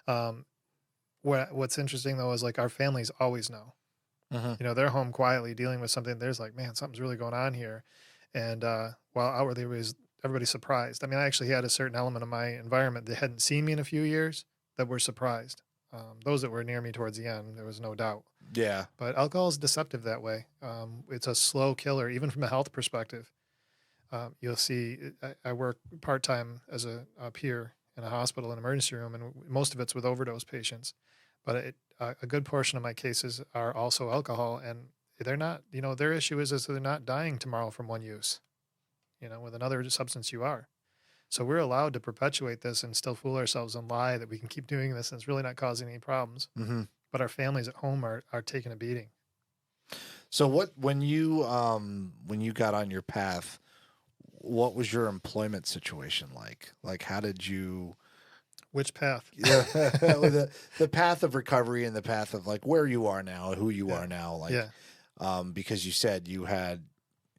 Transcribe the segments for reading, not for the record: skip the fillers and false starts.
Um, what's interesting though is like our families always know. Mhm. You know, they're home quietly dealing with something. There's like, man, something's really going on here. And while outwardly was everybody's surprised. I mean, I actually had a certain element of my environment that hadn't seen me in a few years that were surprised. Those that were near me towards the end, there was no doubt. Yeah. But alcohol is deceptive that way. It's a slow killer, even from a health perspective. You'll see, I work part time as a peer in a hospital, an emergency room, and most of it's with overdose patients. But a good portion of my cases are also alcohol, and they're not. You know, their issue is they're not dying tomorrow from one use. You know, with another substance, you are. So we're allowed to perpetuate this and still fool ourselves and lie that we can keep doing this, and it's really not causing any problems. Mhm. But our families at home are taking a beating. So what when you got on your path, what was your employment situation like? Like how did you Which path? yeah, the path of recovery and the path of like where you are now, who you Yeah, are now, like yeah, because you said you had,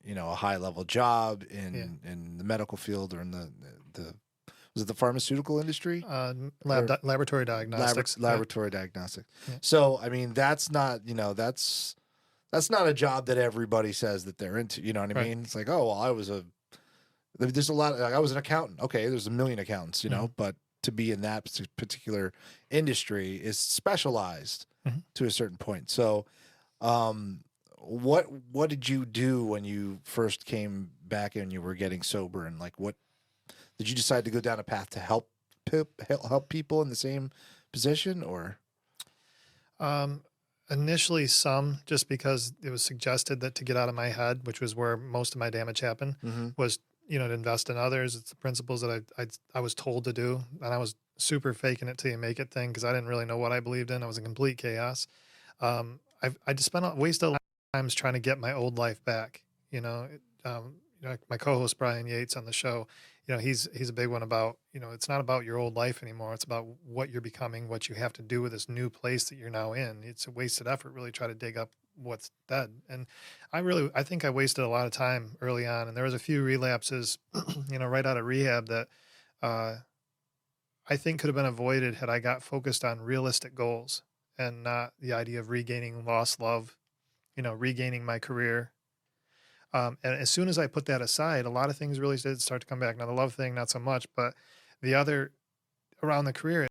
a high level job yeah. in the medical field or in the was it the pharmaceutical industry or Laboratory diagnostics. Yeah, laboratory diagnostics. yeah, So, I mean, that's not, that's not a job that everybody says that they're into. You know what I right. mean? It's like, oh, well, there's a lot. Like, I was an accountant. Okay, there's a million accountants, Hmm. but to be in that particular industry is specialized Hmm. to a certain point. So, um, what did you do when you first came back and you were getting sober? And like, what did you decide to go down a path to help people in the same position, or? Um, Initially, some just because it was suggested that to get out of my head, which was where most of my damage happened, Mm-hmm. was to invest in others. It's the principles that I was told to do, and I was super faking it till you make it thing because I didn't really know what I believed in. I was in complete chaos. I just wasted a lot of times trying to get my old life back. My co-host Brian Yates on the show, he's a big one about, it's not about your old life anymore. It's about what you're becoming, what you have to do with this new place that you're now in. It's a wasted effort, really try to dig up what's dead. And I think I wasted a lot of time early on. And there was a few relapses, right out of rehab that, uh, I think could have been avoided had I got focused on realistic goals and not the idea of regaining lost love, regaining my career. And as soon as I put that aside, a lot of things really did start to come back. Now, the love thing, not so much, but the other around the career